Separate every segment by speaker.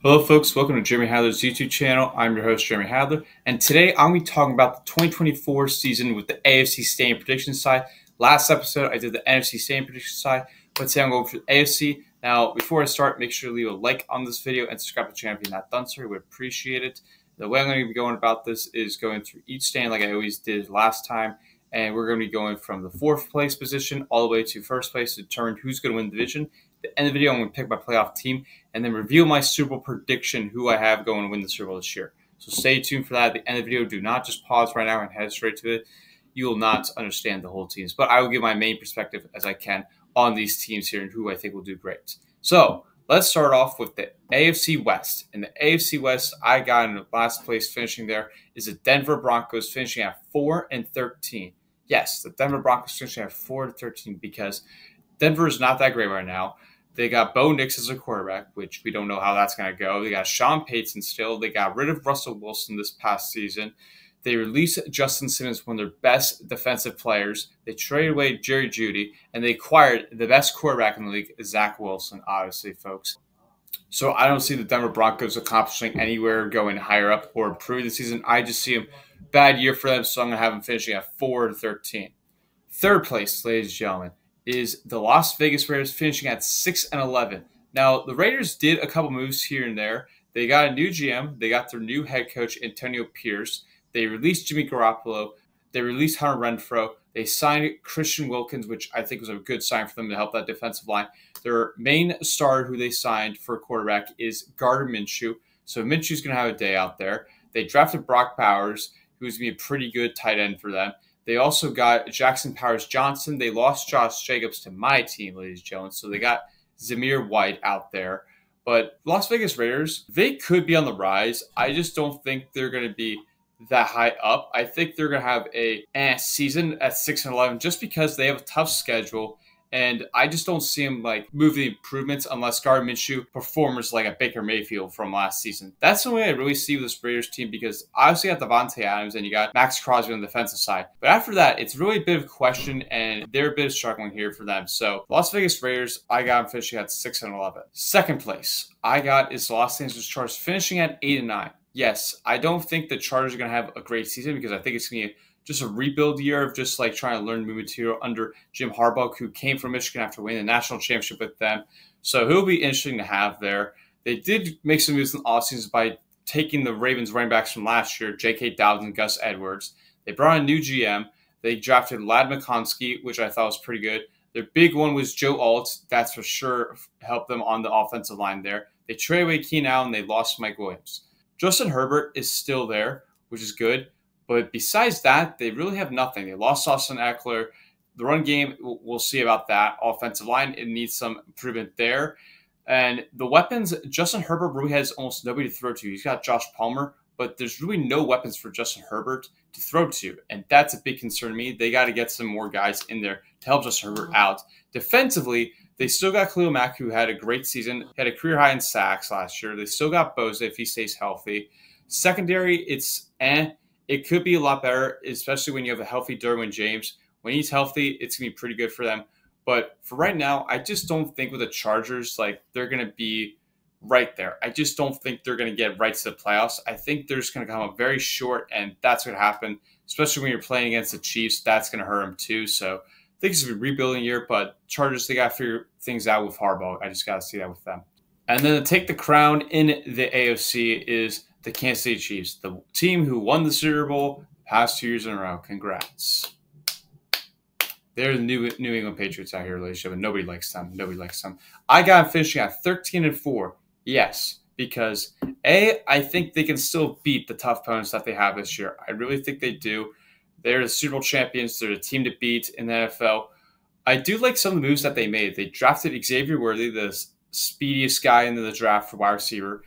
Speaker 1: Hello folks, welcome to Jeremy Hadler's YouTube channel. I'm your host, Jeremy Hadler, and today I'm going to be talking about the 2024 season with the AFC Stadium Predictions side. Last episode, I did the NFC Stadium Predictions side, but today I'm going for the AFC. Now, before I start, make sure to leave a like on this video and subscribe to the channel if you're not done so. I would appreciate it. The way I'm going to be going about this is going through each stand like I always did last time, and we're going to be going from the 4th place position all the way to 1st place to determine who's going to win the division. At the end of the video, I'm going to pick my playoff team and then reveal my Super Bowl prediction, who I have going to win the Super Bowl this year. So stay tuned for that. At the end of the video, do not just pause right now and head straight to it. You will not understand the whole teams, but I will give my main perspective as I can on these teams here and who I think will do great. So let's start off with the AFC West. In the AFC West, I got in the last place finishing there is the Denver Broncos finishing at 4-13. Yes, the Denver Broncos finishing at 4-13 because Denver is not that great right now. They got Bo Nix as a quarterback, which we don't know how that's going to go. They got Sean Payton still. They got rid of Russell Wilson this past season. They released Justin Simmons, one of their best defensive players. They traded away Jerry Jeudy, and they acquired the best quarterback in the league, Zach Wilson, obviously, folks. So I don't see the Denver Broncos accomplishing anywhere going higher up or improving the season. I just see them bad year for them, so I'm going to have them finishing at 4-13. Third place, ladies and gentlemen, is the Las Vegas Raiders finishing at 6-11. Now, the Raiders did a couple moves here and there. They got a new GM. They got their new head coach, Antonio Pierce. They released Jimmy Garoppolo. They released Hunter Renfrow. They signed Christian Wilkins, which I think was a good sign for them to help that defensive line. Their main star who they signed for quarterback is Gardner Minshew. So Minshew's going to have a day out there. They drafted Brock Bowers, who's going to be a pretty good tight end for them. They also got Jackson Powers-Johnson. They lost Josh Jacobs to my team, ladies and gentlemen. So they got Zamir White out there. But Las Vegas Raiders, they could be on the rise. I just don't think they're going to be that high up. I think they're going to have a season at 6-11 just because they have a tough schedule. And I just don't see them like move the improvements unless Gardner Minshew performs like a Baker Mayfield from last season. That's the way I really see this Raiders team because obviously you got Devontae Adams and you got Max Crosby on the defensive side. But after that, it's really a bit of a question and they're a bit of struggling here for them. So Las Vegas Raiders, I got them finishing at 6-11. Second place, I got is the Los Angeles Chargers finishing at 8-9. Yes, I don't think the Chargers are going to have a great season because I think it's going to be just a rebuild year of just like trying to learn new material under Jim Harbaugh, who came from Michigan after winning the national championship with them. So he'll be interesting to have there. They did make some moves in the offseason by taking the Ravens running backs from last year, J.K. Dobbins and Gus Edwards. They brought in a new GM. They drafted Ladd McConkey, which I thought was pretty good. Their big one was Joe Alt. That's for sure helped them on the offensive line there. They traded away Keenan Allen and they lost Mike Williams. Justin Herbert is still there, which is good. But besides that, they really have nothing. They lost Austin Eckler. The run game, we'll see about that. Offensive line, it needs some improvement there. And the weapons, Justin Herbert really has almost nobody to throw to. He's got Josh Palmer, but there's really no weapons for Justin Herbert to throw to. And that's a big concern to me. They got to get some more guys in there to help Justin Herbert out. Defensively, they still got Khalil Mack, who had a great season. He had a career high in sacks last year. They still got Bosa if he stays healthy. Secondary, it's It could be a lot better, especially when you have a healthy Derwin James. When he's healthy, it's going to be pretty good for them. But for right now, I just don't think with the Chargers, like they're going to be right there. I just don't think they're going to get right to the playoffs. I think they're just going to come up very short, and that's going to happen, especially when you're playing against the Chiefs. That's going to hurt them too. So I think it's a rebuilding year, but Chargers, they got to figure things out with Harbaugh. I just got to see that with them. And then to take the crown in the AFC is the Kansas City Chiefs, the team who won the Super Bowl the past 2 years in a row. Congrats. They're the New England Patriots out here, ladies and gentlemen. Nobody likes them. Nobody likes them. I got them finishing at 13-4. Yes, because I think they can still beat the tough opponents that they have this year. I really think they do. They're the Super Bowl champions. They're the team to beat in the NFL. I do like some of the moves that they made. They drafted Xavier Worthy, the speediest guy in the draft for wide receiver.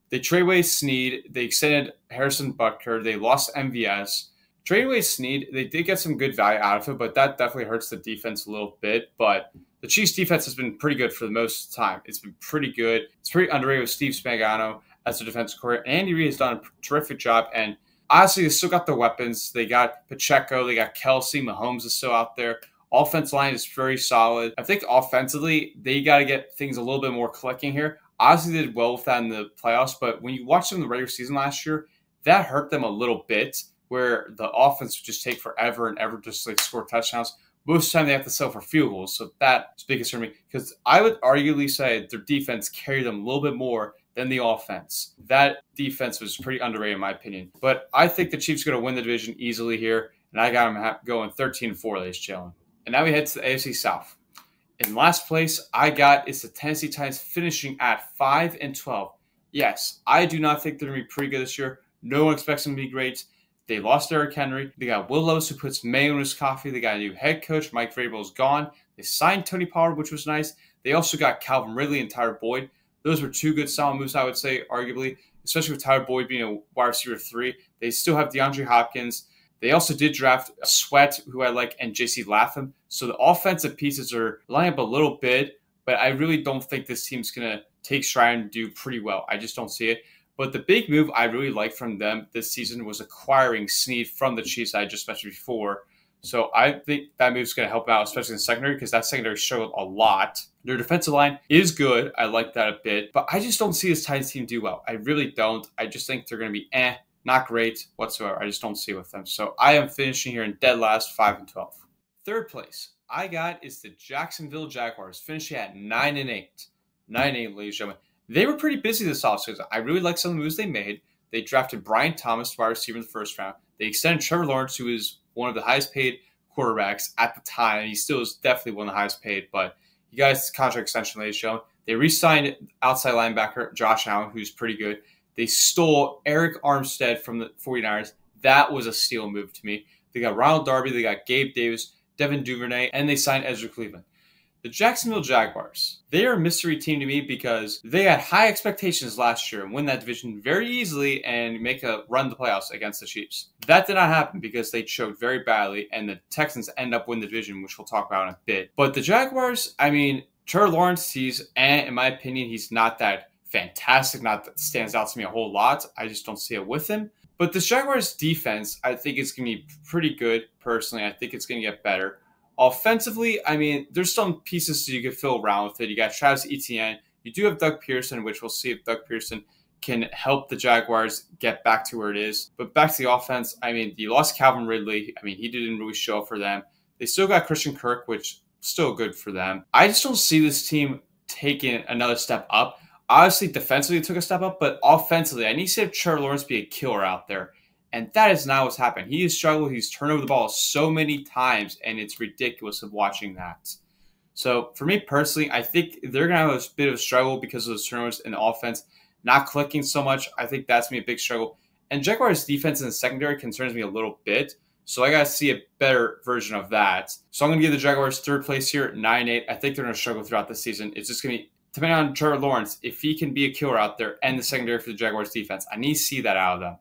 Speaker 1: They traded away Snead. They extended Harrison Butker. They lost MVS. Traded away Snead. They did get some good value out of it, but that definitely hurts the defense a little bit. But the Chiefs' defense has been pretty good for the most of the time. It's been pretty good. It's pretty underrated with Steve Spagnuolo as the defensive coordinator. Andy Reid has done a terrific job. And honestly, they still got the weapons. They got Pacheco. They got Kelsey. Mahomes is still out there. Offense line is very solid. I think offensively, they got to get things a little bit more clicking here. Obviously, they did well with that in the playoffs, but when you watch them in the regular season last year, that hurt them a little bit, where the offense would just take forever and ever just like score touchdowns. Most of the time, they have to settle for field goals, so that's a big concern to me because I would arguably say their defense carried them a little bit more than the offense. That defense was pretty underrated in my opinion, but I think the Chiefs are going to win the division easily here, and I got them going 13-4, ladies and gentlemen. And now we head to the AFC South. In last place, I got is the Tennessee Titans finishing at 5-12. Yes, I do not think they're going to be pretty good this year. No one expects them to be great. They lost Derrick Henry. They got Will Levis, who puts mayo in his coffee. They got a new head coach. Mike Vrabel is gone. They signed Tony Pollard, which was nice. They also got Calvin Ridley and Tyler Boyd. Those were two good solid moves, I would say, arguably, especially with Tyler Boyd being a wide receiver 3. They still have DeAndre Hopkins. They also did draft Sweat, who I like, and J.C. Latham. So the offensive pieces are lining up a little bit, but I really don't think this team's going to take stride and do pretty well. I just don't see it. But the big move I really liked from them this season was acquiring Snead from the Chiefs I just mentioned before. So I think that move is going to help out, especially in the secondary, because that secondary struggled a lot. Their defensive line is good. I like that a bit. But I just don't see this Titans team do well. I really don't. I just think they're going to be not great whatsoever. I just don't see it with them. So I am finishing here in dead last, 5-12. Third place I got is the Jacksonville Jaguars, finishing at 9-8. 9-8, ladies and gentlemen. They were pretty busy this offseason. I really like some of the moves they made. They drafted Brian Thomas, wide receiver, in the first round. They extended Trevor Lawrence, who is one of the highest paid quarterbacks at the time. He still is definitely one of the highest paid, but he got his contract extension, ladies and gentlemen. They re-signed outside linebacker Josh Allen, who's pretty good. They stole Eric Armstead from the 49ers. That was a steal move to me. They got Ronald Darby, they got Gabe Davis, Devin Duvernay, and they signed Ezra Cleveland. The Jacksonville Jaguars, they are a mystery team to me because they had high expectations last year and win that division very easily and make a run to the playoffs against the Chiefs. That did not happen because they choked very badly, and the Texans end up winning the division, which we'll talk about in a bit. But the Jaguars, I mean, Trevor Lawrence, in my opinion, he's not that fantastic, not that stands out to me a whole lot. I just don't see it with him. But the Jaguars defense, I think it's going to be pretty good, personally. I think it's going to get better. Offensively, I mean, there's some pieces you could fill around with it. You got Travis Etienne. You do have Doug Pearson, which we'll see if Doug Pearson can help the Jaguars get back to where it is. But back to the offense, I mean, you lost Calvin Ridley. I mean, he didn't really show up for them. They still got Christian Kirk, which still good for them. I just don't see this team taking another step up. Obviously, defensively, it took a step up, but offensively, I need to see Trevor Lawrence be a killer out there. And that is not what's happened. He has struggled. He's turned over the ball so many times, and it's ridiculous of watching that. So for me personally, I think they're going to have a bit of a struggle because of those turnovers in the offense not clicking so much. I think that's going to be a big struggle. And Jaguars' defense in the secondary concerns me a little bit. So I got to see a better version of that. So I'm going to give the Jaguars third place here at 9-8. I think they're going to struggle throughout the season. It's just going to be depending on Trevor Lawrence, if he can be a killer out there and the secondary for the Jaguars defense. I need to see that out of them.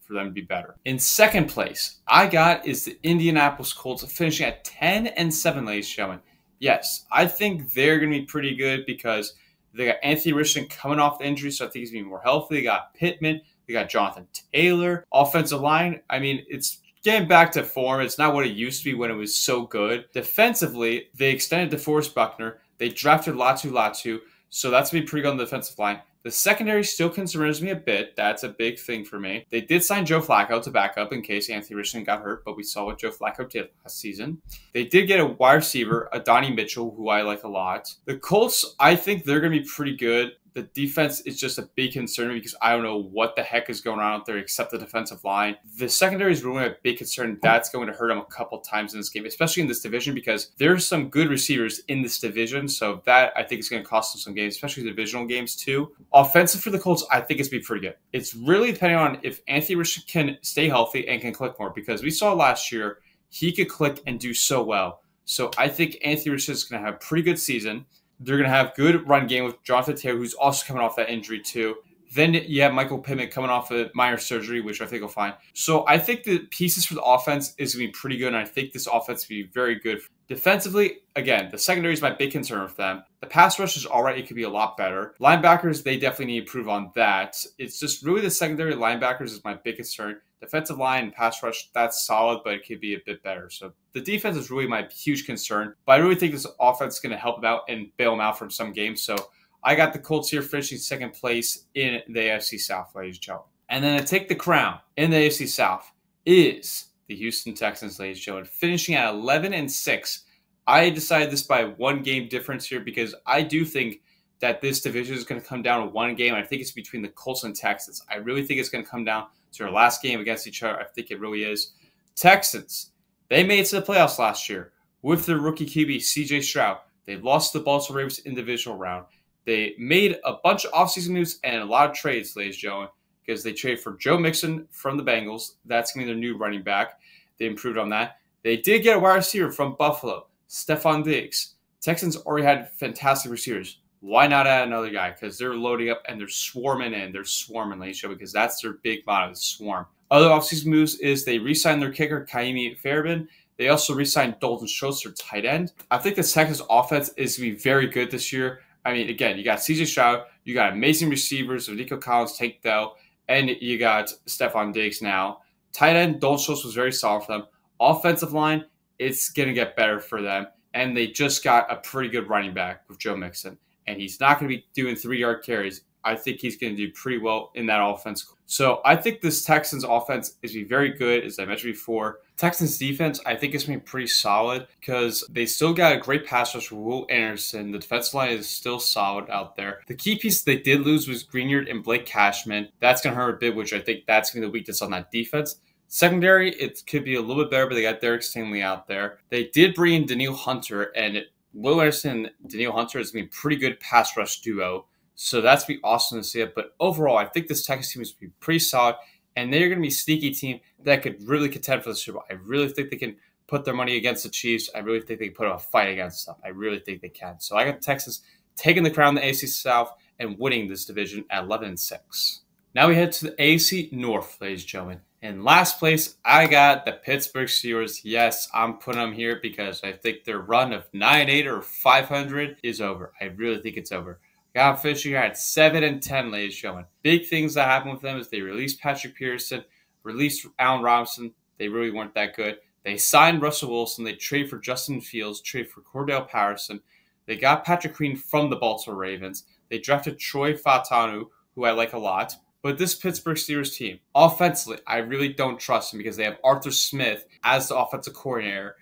Speaker 1: For them to be better. In second place, I got is the Indianapolis Colts finishing at 10-7, ladies and gentlemen. Yes, I think they're going to be pretty good because they got Anthony Richardson coming off the injury, so I think he's going to be more healthy. They got Pittman. They got Jonathan Taylor. Offensive line, I mean, it's getting back to form. It's not what it used to be when it was so good. Defensively, they extended DeForest Buckner. They drafted Latu, so that's going to be pretty good on the defensive line. The secondary still concerns me a bit. That's a big thing for me. They did sign Joe Flacco to back up in case Anthony Richardson got hurt, but we saw what Joe Flacco did last season. They did get a wide receiver, Adonai Mitchell, who I like a lot. The Colts, I think they're going to be pretty good. The defense is just a big concern because I don't know what the heck is going on out there except the defensive line. The secondary is really a big concern. That's going to hurt them a couple times in this game, especially in this division because there's some good receivers in this division. So that I think is going to cost them some games, especially divisional games too. Offensive for the Colts, I think it's going to be pretty good. It's really depending on if Anthony Richardson can stay healthy and can click more because we saw last year he could click and do so well. So I think Anthony Richardson is going to have a pretty good season. They're going to have good run game with Jonathan Taylor, who's also coming off that injury too. Then you have Michael Pittman coming off a minor surgery, which I think will fine. So I think the pieces for the offense is going to be pretty good, and I think this offense will be very good. Defensively, again, the secondary is my big concern with them. The pass rush is all right. It could be a lot better. Linebackers, they definitely need to improve on that. It's just really the secondary linebackers is my big concern. Defensive line and pass rush, that's solid, but it could be a bit better. So the defense is really my huge concern. But I really think this offense is going to help them out and bail them out from some games. So I got the Colts here finishing second place in the AFC South, ladies and gentlemen. And then to take the crown in the AFC South is the Houston Texans, ladies and gentlemen, finishing at 11-6. I decided this by 1 game difference here because I do think that this division is going to come down to 1 game. I think it's between the Colts and Texans. I really think it's going to come down to their last game against each other. I think it really is. Texans, they made it to the playoffs last year with their rookie QB, C.J. Stroud. They lost to the Baltimore Ravens in the divisional round. They made a bunch of offseason moves and a lot of trades, ladies and gentlemen, because they traded for Joe Mixon from the Bengals. That's going to be their new running back. They improved on that. They did get a wide receiver from Buffalo, Stephon Diggs. Texans already had fantastic receivers. Why not add another guy? Because they're loading up and they're swarming in. They're swarming, ladies and gentlemen, because that's their big motto, the swarm. Other offseason moves is they re-signed their kicker, Kaimi Fairbairn. They also re-signed Dalton Schultz, their tight end. I think the Texans offense is going to be very good this year. I mean, again, you got C.J. Stroud, you got amazing receivers with Nico Collins, Tank Dell, and you got Stephon Diggs now. Tight end, Dalton Schultz was very solid for them. Offensive line, it's going to get better for them. And they just got a pretty good running back with Joe Mixon. And he's not going to be doing 3-yard carries. I think he's going to do pretty well in that offense. So I think this Texans offense is going to be very good, as I mentioned before. Texans defense, I think, is going to be pretty solid because they still got a great pass rush with Will Anderson. The defensive line is still solid out there. The key piece they did lose was Greenard and Blake Cashman. That's going to hurt a bit, which I think that's going to be the weakness on that defense. Secondary, it could be a little bit better, but they got Derek Stingley out there. They did bring in Danielle Hunter, and Will Anderson and Danielle Hunter is going to be a pretty good pass rush duo. So that's going to be awesome to see it. But overall, I think this Texans team is going to be pretty solid, and they're going to be a sneaky team that could really contend for the Super Bowl. I really think they can put their money against the Chiefs. I really think they can put up a fight against them. I really think they can. So I got the Texans taking the crown in the AFC South and winning this division at 11-6. Now we head to the AFC North, ladies and gentlemen. In last place, I got the Pittsburgh Steelers. Yes, I'm putting them here because I think their run of 9-8 or 500 is over. I really think it's over. Got them finishing here at 7-10, ladies and gentlemen. Big things that happened with them is they released Patrick Peterson, released Allen Robinson. They really weren't that good. They signed Russell Wilson. They traded for Justin Fields, traded for Cordell Patterson. They got Patrick Queen from the Baltimore Ravens. They drafted Troy Fautanu, who I like a lot. But this Pittsburgh Steelers team, offensively, I really don't trust them because they have Arthur Smith as the offensive coordinator.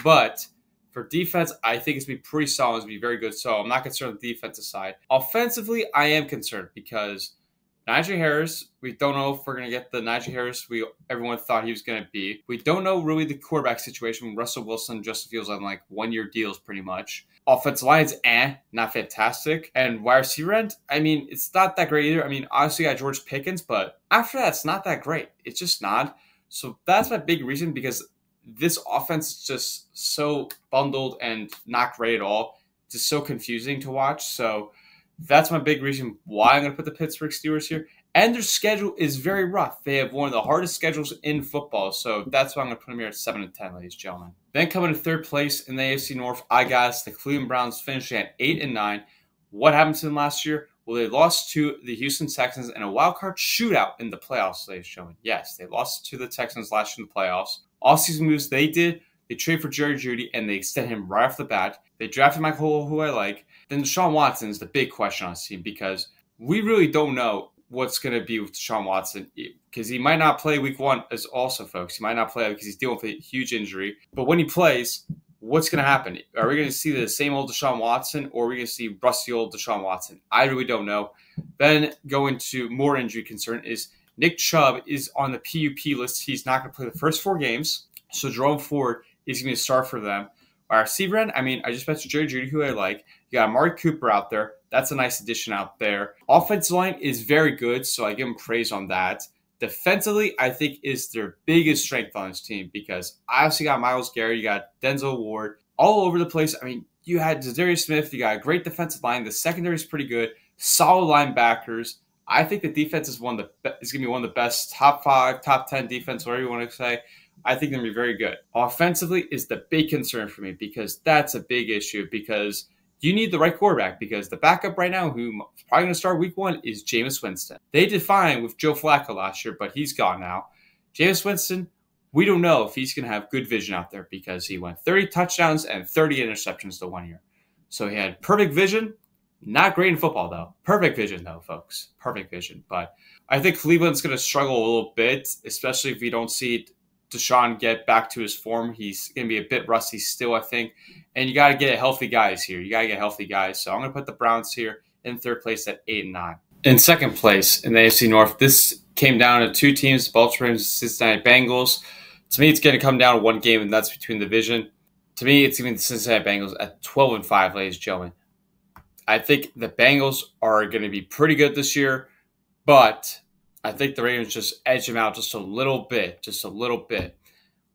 Speaker 1: But for defense, I think it's going to be pretty solid. It's going to be very good. So I'm not concerned with the defensive side. Offensively, I am concerned because Najee Harris, we don't know if we're going to get the Najee Harris everyone thought he was going to be. We don't know really the quarterback situation. Russell Wilson, Justin Fields on like 1-year deals pretty much. Offensive line's not fantastic. And wide receiver end, I mean, it's not that great either. I mean, obviously you got George Pickens, but after that, it's not that great. It's just not. So that's my big reason because this offense is just so bundled and not great at all. Just so confusing to watch. So that's my big reason why I'm going to put the Pittsburgh Steelers here. And their schedule is very rough. They have one of the hardest schedules in football. So that's why I'm going to put them here at 7-10, ladies and gentlemen. Then coming to third place in the AFC North, I got the Cleveland Browns finishing at 8-9. What happened to them last year? Well, they lost to the Houston Texans in a wildcard shootout in the playoffs, ladies and gentlemen. Yes, they lost to the Texans last year in the playoffs. Off-season moves they did. They traded for Jerry Jeudy, and they extended him right off the bat. They drafted Mike Hole, who I like. Then Deshaun Watson is the big question on this team because we really don't know what's going to be with Deshaun Watson because he might not play week 1 as also, folks. He might not play because he's dealing with a huge injury. But when he plays, what's going to happen? Are we going to see the same old Deshaun Watson or are we going to see rusty old Deshaun Watson? I really don't know. Then going to more injury concern is Nick Chubb is on the PUP list. He's not going to play the first 4 games. So Jerome Ford is going to start for them. Our receiver end, I mean, I just mentioned Jerry Jeudy, who I like. You got Amari Cooper out there. That's a nice addition out there. Offensive line is very good, so I give them praise on that. Defensively, I think is their biggest strength on this team because I obviously got Myles Garrett, you got Denzel Ward, all over the place. I mean, you had Zadarius Smith, you got a great defensive line. The secondary is pretty good. Solid linebackers. I think the defense is going to be one of the best top 5, top 10 defense, whatever you want to say. I think they're going to be very good. Offensively is the big concern for me because that's a big issue because you need the right quarterback because the backup right now who's probably going to start week 1 is Jameis Winston. They did fine with Joe Flacco last year, but he's gone now. Jameis Winston, we don't know if he's going to have good vision out there because he went 30 touchdowns and 30 interceptions the 1 year. So he had perfect vision, Not great in football, though. Perfect vision, though, folks. Perfect vision. But I think Cleveland's going to struggle a little bit, especially if we don't see Deshaun get back to his form. He's going to be a bit rusty still, I think. And you got to get healthy guys here. You got to get healthy guys. So I'm going to put the Browns here in third place at 8 and 9. In second place in the AFC North, this came down to two teams, the Baltimore Ravens and Cincinnati Bengals. To me, it's going to come down to one game, and that's between the division. To me, it's even the Cincinnati Bengals at 12 and 5, ladies and gentlemen. I think the Bengals are going to be pretty good this year, but I think the Ravens just edge them out just a little bit.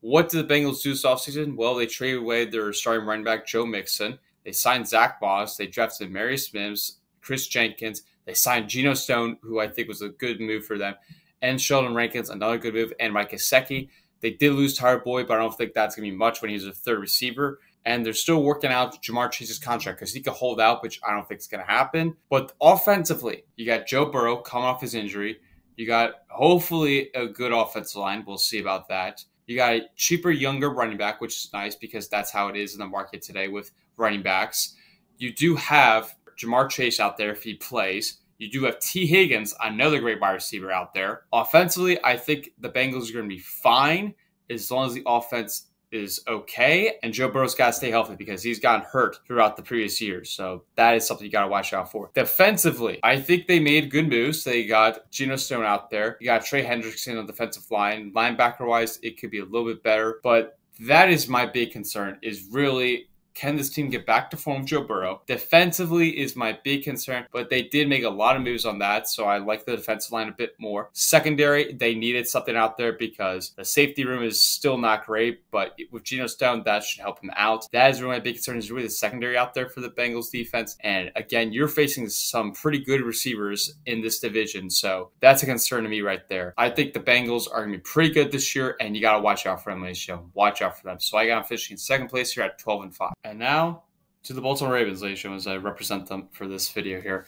Speaker 1: What did the Bengals do this offseason? Well, they traded away their starting running back, Joe Mixon. They signed Zach Moss. They drafted Marius Mims, Chris Jenkins. They signed Geno Stone, who I think was a good move for them, and Sheldon Rankins, another good move, and Mike Gesicki. They did lose Tyler Boyd, but I don't think that's going to be much when he's a third receiver. And they're still working out Jamar Chase's contract because he could hold out, which I don't think is going to happen. But offensively, you got Joe Burrow coming off his injury. You got hopefully a good offensive line. We'll see about that. You got a cheaper, younger running back, which is nice because that's how it is in the market today with running backs. You do have Jamar Chase out there if he plays. You do have T. Higgins, another great wide receiver out there. Offensively, I think the Bengals are going to be fine as long as the offense is okay. And Joe Burrow's got to stay healthy because he's gotten hurt throughout the previous years. So that is something you got to watch out for. Defensively, I think they made good moves. They got Geno Stone out there. You got Trey Hendrickson on the defensive line. Linebacker-wise, it could be a little bit better. But that is my big concern, is really, can this team get back to form with Joe Burrow? Defensively is my big concern, but they did make a lot of moves on that, so I like the defensive line a bit more. Secondary, they needed something out there because the safety room is still not great, but with Geno Stone, that should help him out. That is really my big concern, is really the secondary out there for the Bengals defense. And again, you're facing some pretty good receivers in this division, so that's a concern to me right there. I think the Bengals are going to be pretty good this year, and you got to watch out for them, ladies and gentlemen. Watch out for them. So I got them finishing in second place here at 12 and 5. And now to the Baltimore Ravens, ladies and gentlemen, as I represent them for this video here.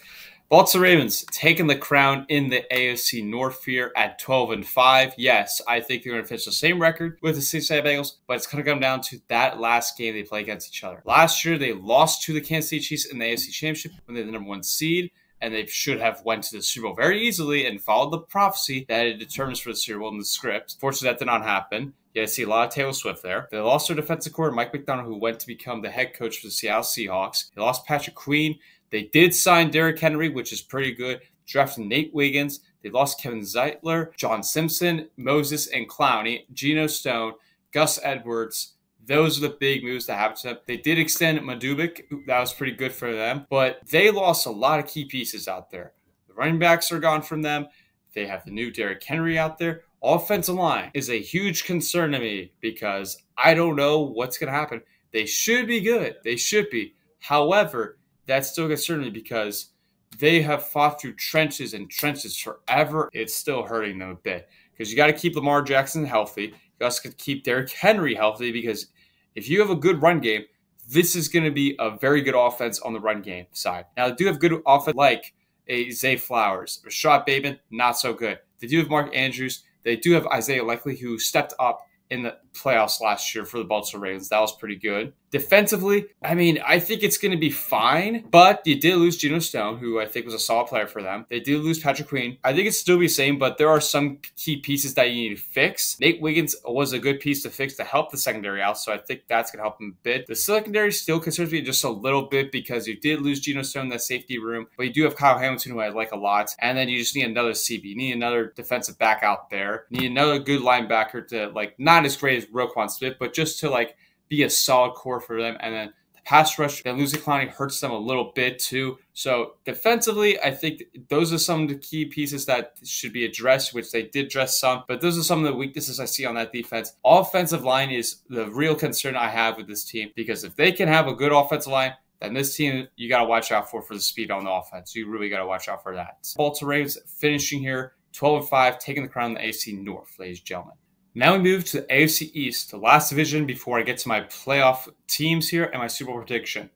Speaker 1: Baltimore Ravens taking the crown in the AFC North here at 12 and 5. Yes, I think they're going to finish the same record with the Cincinnati Bengals, but it's going to come down to that last game they play against each other. Last year, they lost to the Kansas City Chiefs in the AFC Championship when they were the number 1 seed, and they should have went to the Super Bowl very easily and followed the prophecy that it determines for the Super Bowl in the script. Fortunately, that did not happen. You see a lot of Taylor Swift there. They lost their defensive coordinator, Mike McDonald, who went to become the head coach for the Seattle Seahawks. They lost Patrick Queen. They did sign Derrick Henry, which is pretty good. Drafted Nate Wiggins. They lost Kevin Zeitler, John Simpson, Moses, and Clowney, Geno Stone, Gus Edwards. Those are the big moves that happened to them. They did extend Madubik. That was pretty good for them. But they lost a lot of key pieces out there. The running backs are gone from them. They have the new Derrick Henry out there. Offensive line is a huge concern to me because I don't know what's going to happen. They should be good. They should be. However, that's still concerning me because they have fought through trenches and trenches forever. It's still hurting them a bit because you got to keep Lamar Jackson healthy. You also got to keep Derrick Henry healthy because if you have a good run game, this is going to be a very good offense on the run game side. Now, they do have good offense like a Zay Flowers. Rashad Bateman, not so good. They do have Mark Andrews. They do have Isaiah Likely, who stepped up in the playoffs last year for the Baltimore Ravens. That was pretty good. Defensively, I mean, I think it's going to be fine, but you did lose Geno Stone, who I think was a solid player for them. They did lose Patrick Queen. I think it's still be the same, but there are some key pieces that you need to fix. Nate Wiggins was a good piece to fix to help the secondary out, so I think that's going to help them a bit. The secondary still concerns me just a little bit because you did lose Geno Stone in that safety room, but you do have Kyle Hamilton, who I like a lot, and then you just need another CB. You need another defensive back out there. You need another good linebacker to, like, not as great as Roquan Smith, but just to, like, be a solid core for them. And then the pass rush, that losing Clowney hurts them a little bit too. So defensively, I think those are some of the key pieces that should be addressed, which they did address some. But those are some of the weaknesses I see on that defense. Offensive line is the real concern I have with this team because if they can have a good offensive line, then this team, you got to watch out for the speed on the offense. You really got to watch out for that. Baltimore Ravens finishing here 12-5, taking the crown in the AFC North, ladies and gentlemen. Now we move to the AFC East, the last division before I get to my playoff teams here and my Super Bowl prediction.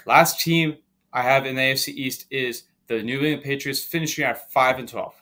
Speaker 1: Last team I have in the AFC East is the New England Patriots finishing at 5-12.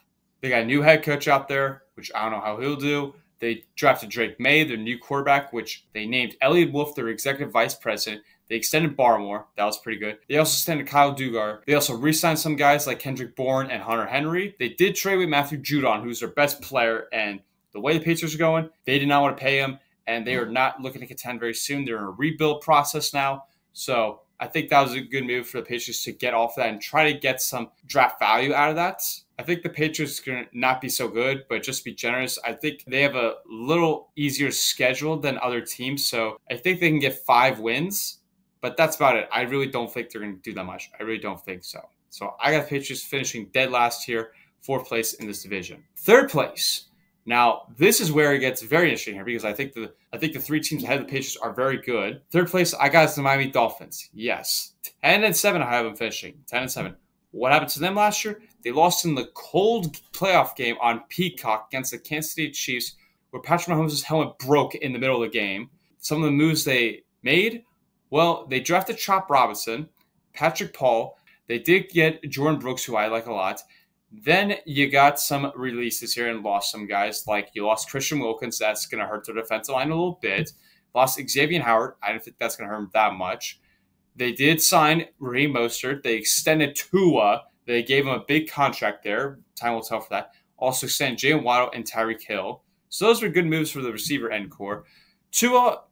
Speaker 1: They got a new head coach out there, which I don't know how he'll do. They drafted Drake May, their new quarterback, which they named Elliott Wolf their executive vice president. They extended Barmore. That was pretty good. They also extended Kyle Duggar. They also re-signed some guys like Kendrick Bourne and Hunter Henry. They did trade with Matthew Judon, who's their best player. And the way the Patriots are going, they did not want to pay him. And they are not looking to contend very soon. They're in a rebuild process now. So I think that was a good move for the Patriots to get off that and try to get some draft value out of that. I think the Patriots are going to not be so good, but just be generous. I think they have a little easier schedule than other teams. So I think they can get 5 wins. But that's about it. I really don't think they're going to do that much. I really don't think so. So I got the Patriots finishing dead last here, 4th place in this division. 3rd place. Now, this is where it gets very interesting here because I think the 3 teams ahead of the Patriots are very good. 3rd place, I got the Miami Dolphins. Yes. 10-7, I have them finishing. 10-7. What happened to them last year? They lost in the cold playoff game on Peacock against the Kansas City Chiefs where Patrick Mahomes' helmet broke in the middle of the game. Some of the moves they made, well, they drafted Chop Robinson, Patrick Paul. They did get Jordan Brooks, who I like a lot. Then you got some releases here and lost some guys. Like you lost Christian Wilkins. That's going to hurt their defensive line a little bit. Lost Xavier Howard. I don't think that's going to hurt him that much. They did sign Raheem Mostert. They extended Tua. They gave him a big contract there. Time will tell for that. Also extended Jalen Waddle and Tyreek Hill. So those were good moves for the receiver end core. Tua,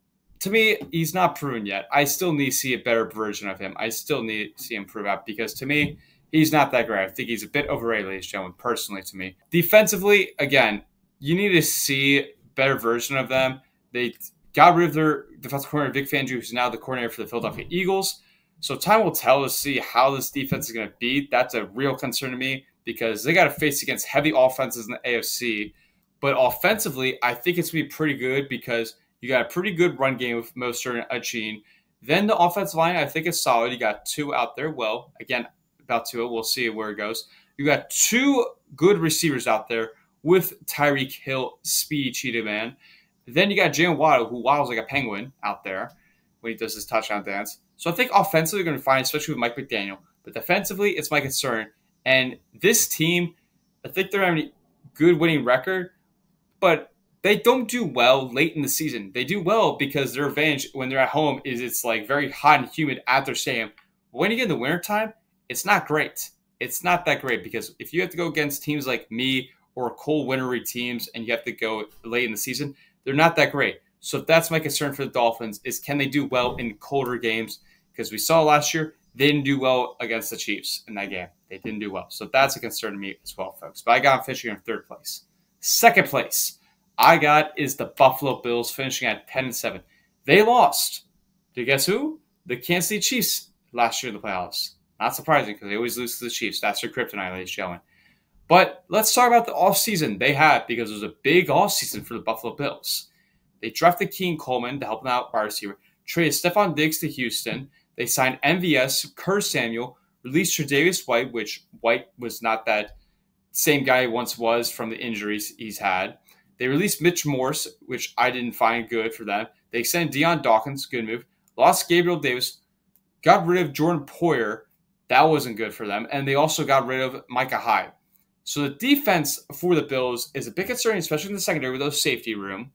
Speaker 1: to me, he's not proven yet. I still need to see a better version of him. I still need to see him prove out because to me, he's not that great. I think he's a bit overrated, ladies and gentlemen, personally to me. Defensively, again, you need to see a better version of them. They got rid of their defensive coordinator, Vic Fangio, who's now the coordinator for the Philadelphia Eagles. So time will tell to see how this defense is going to be. That's a real concern to me because they got to face against heavy offenses in the AFC. But offensively, I think it's going to be pretty good because you got a pretty good run game with Mostert and Achane. Then the offensive line, I think, is solid. You got 2 out there. Well, again, about 2. We'll see where it goes. You got 2 good receivers out there with Tyreek Hill, speed cheetah man. Then you got Jalen Waddle, who waddles like a penguin out there when he does his touchdown dance. So I think offensively they're going to find, especially with Mike McDaniel. But defensively, it's my concern. And this team, I think they're having a good winning record, but they don't do well late in the season. They do well because their advantage when they're at home is it's like very hot and humid at their stadium. But when you get in the wintertime, it's not great. It's not that great because if you have to go against teams like me or cold wintry teams and you have to go late in the season, they're not that great. So that's my concern for the Dolphins is can they do well in colder games? Because we saw last year, they didn't do well against the Chiefs in that game. They didn't do well. So that's a concern to me as well, folks. But I got them finishing in 3rd place. 2nd place. I got is the Buffalo Bills finishing at 10-7. They lost to guess who? The Kansas City Chiefs last year in the playoffs. Not surprising because they always lose to the Chiefs. That's their kryptonite, ladies and gentlemen. But let's talk about the offseason they had because it was a big offseason for the Buffalo Bills. They drafted Keen Coleman to help them out wide receiver, traded Stephon Diggs to Houston. They signed MVS, Curtis Samuel, released Tre'Davious White, which White was not that same guy he once was from the injuries he's had. They released Mitch Morse, which I didn't find good for them. They extended Deion Dawkins, good move. Lost Gabriel Davis. Got rid of Jordan Poyer. That wasn't good for them. And they also got rid of Micah Hyde. So the defense for the Bills is a bit concerning, especially in the secondary with those safety room.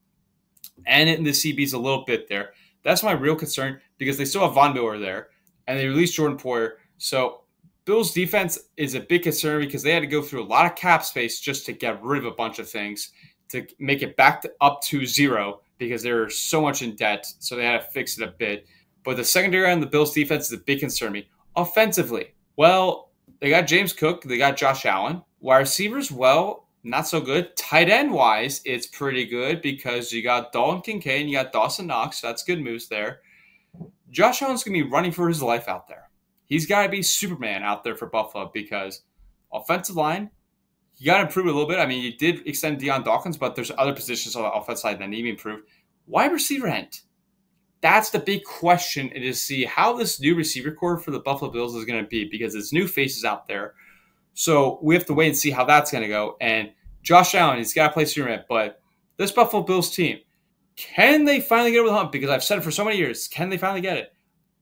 Speaker 1: And in the CBs a little bit there. That's my real concern because they still have Von Miller there. And they released Jordan Poyer. So Bills defense is a big concern because they had to go through a lot of cap space just to get rid of a bunch of things to make it back up to 0 because they're so much in debt. So they had to fix it a bit. But the secondary on the Bills defense is a big concern to me. Offensively, well, they got James Cook. They got Josh Allen. Wide receivers, well, not so good. Tight end-wise, it's pretty good because you got Dalton Kincaid and you got Dawson Knox. So that's good moves there. Josh Allen's going to be running for his life out there. He's got to be Superman out there for Buffalo because offensive line, you got to improve it a little bit. I mean, you did extend Deion Dawkins, but there's other positions on the offensive side that need to be improved. Wide receiver end. That's the big question and to see how this new receiver core for the Buffalo Bills is going to be because it's new faces out there. So we have to wait and see how that's going to go. And Josh Allen, he's got to play Superman. But this Buffalo Bills team, can they finally get over the hump? Because I've said it for so many years. Can they finally get it?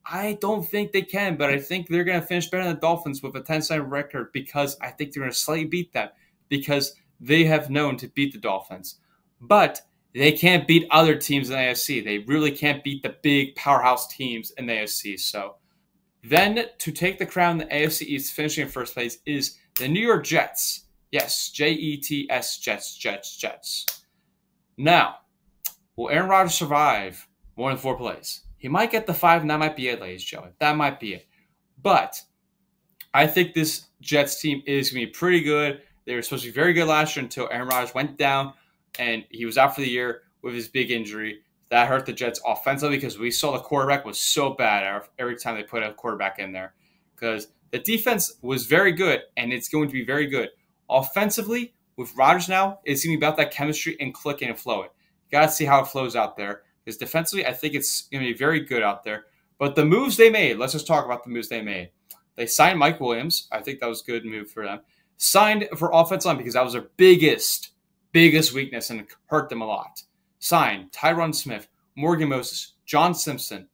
Speaker 1: I don't think they can, but I think they're going to finish better than the Dolphins with a 10-7 record because I think they're going to slightly beat them because they have known to beat the Dolphins. But they can't beat other teams in the AFC. They really can't beat the big powerhouse teams in the AFC. So then to take the crown in the AFC East, finishing in first place, is the New York Jets. Yes, Jets, Jets. Now, will Aaron Rodgers survive more than 4 plays? He might get the 5, and that might be it, ladies and gentlemen. That might be it. But I think this Jets team is going to be pretty good. They were supposed to be very good last year until Aaron Rodgers went down, and he was out for the year with his big injury. That hurt the Jets offensively because we saw the quarterback was so bad every time they put a quarterback in there. Because the defense was very good, and it's going to be very good. Offensively, with Rodgers now, it's going to be about that chemistry and clicking and flowing. You got to see how it flows out there. Because defensively, I think it's going to be very good out there. But the moves they made, let's just talk about the moves they made. They signed Mike Williams. I think that was a good move for them. Signed for offensive line because that was their biggest weakness and hurt them a lot. Signed Tyron Smith, Morgan Moses, John Simpson.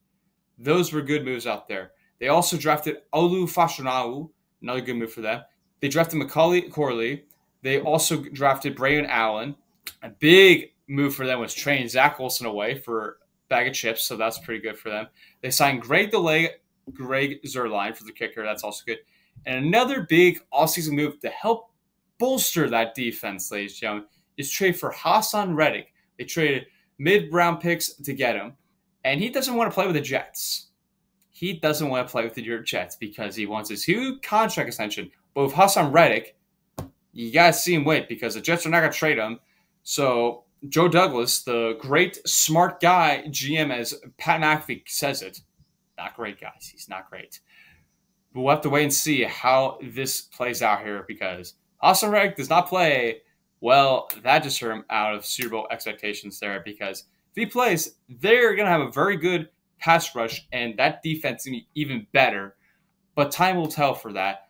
Speaker 1: Those were good moves out there. They also drafted Olu Fashionau, another good move for them. They drafted Macaulay Corley. They also drafted Brayon Allen. A big move for them was trading Zach Wilson away for a bag of chips, so that's pretty good for them. They signed Greg Zuerlein for the kicker. That's also good. And another big offseason move to help bolster that defense, ladies and gentlemen, is trade for Hassan Reddick. They traded mid-round picks to get him, and he doesn't want to play with the Jets. He doesn't want to play with the New York Jets because he wants his huge contract extension. But with Hassan Reddick, you got to see him wait because the Jets are not going to trade him. So Joe Douglas, the great, smart guy, GM, as Pat McAfee says it, not great, guys. He's not great. But we'll have to wait and see how this plays out here because Hassan Reddick does not play well. That just hurt him out of Super Bowl expectations there because if he plays, they're going to have a very good pass rush and that defense is going to be even better. But time will tell for that.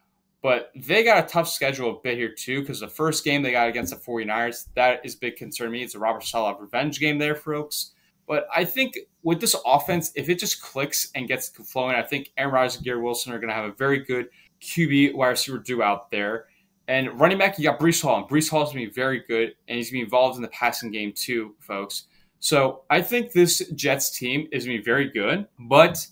Speaker 1: But they got a tough schedule a bit here too because the first game they got against the 49ers, that is a big concern to me. It's a Robert Saleh revenge game there, folks. But I think with this offense, if it just clicks and gets flowing, I think Aaron Rodgers and Gary Wilson are going to have a very good QB wide receiver duo out there. And running back, you got Breece Hall. And Breece Hall is going to be very good, and he's going to be involved in the passing game too, folks. So I think this Jets team is going to be very good, but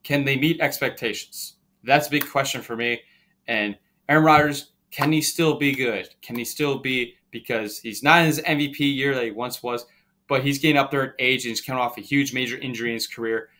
Speaker 1: can they meet expectations? That's a big question for me. And Aaron Rodgers, can he still be good? Can he still be, because he's not in his MVP year that he once was, but he's getting up there in age and he's coming off a huge major injury in his career.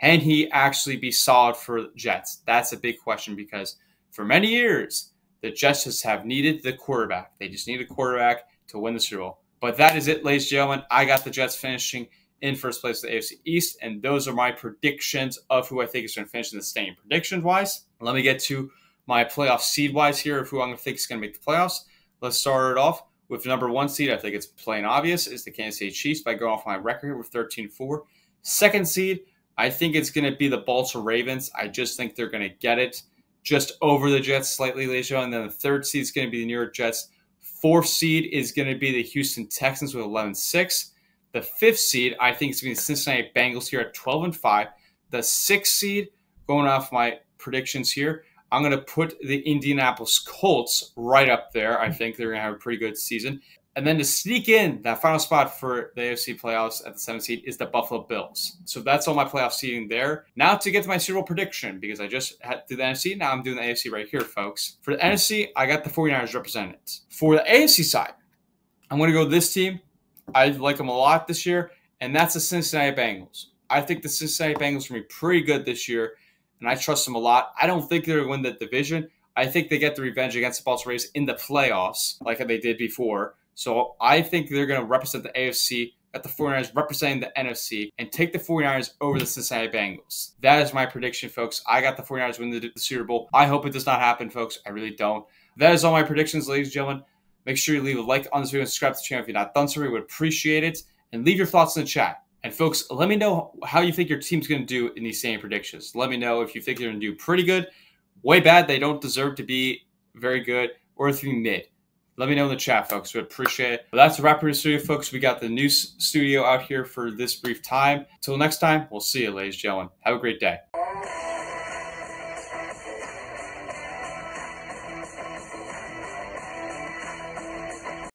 Speaker 1: Can he actually be solid for the Jets? That's a big question because for many years, the Jets just have needed the quarterback. They just need a quarterback to win the Super Bowl. But that is it, ladies and gentlemen. I got the Jets finishing in first place of the AFC East, and those are my predictions of who I think is going to finish in the stadium predictions-wise. Let me get to my playoff seed-wise here of who I'm going to think is going to make the playoffs. Let's start it off with the number 1 seed. I think it's plain obvious. Is the Kansas City Chiefs by going off my record here with 13-4. Second seed, I think it's going to be the Baltimore Ravens. I just think they're going to get it just over the Jets slightly, ladies and gentlemen. And then the third seed is going to be the New York Jets. Fourth seed is going to be the Houston Texans with 11-6. The fifth seed, I think, is going to be the Cincinnati Bengals here at 12-5. The sixth seed, going off my predictions here, I'm going to put the Indianapolis Colts right up there. I think they're going to have a pretty good season. And then to sneak in that final spot for the AFC playoffs at the 7th seed is the Buffalo Bills. So that's all my playoff seeding there. Now to get to my Super Bowl prediction, because I just had to do the NFC. Now I'm doing the AFC right here, folks. For the NFC, I got the 49ers represented. For the AFC side, I'm going to go with this team. I like them a lot this year, and that's the Cincinnati Bengals. I think the Cincinnati Bengals are going to be pretty good this year, and I trust them a lot. I don't think they're going to win the division. I think they get the revenge against the Baltimore Ravens in the playoffs like they did before. So I think they're going to represent the AFC, got the 49ers representing the NFC, and take the 49ers over the Cincinnati Bengals. That is my prediction, folks. I got the 49ers winning the Super Bowl. I hope it does not happen, folks. I really don't. That is all my predictions, ladies and gentlemen. Make sure you leave a like on this video and subscribe to the channel if you're not done so. We would appreciate it. And leave your thoughts in the chat. And folks, let me know how you think your team's going to do in these same predictions. Let me know if you think they're going to do pretty good, way bad, they don't deserve to be very good, or if you mid. Let me know in the chat, folks. We appreciate it. But that's a wrap for the studio, folks. We got the new studio out here for this brief time. Until next time, we'll see you, ladies and gentlemen. Have a great day.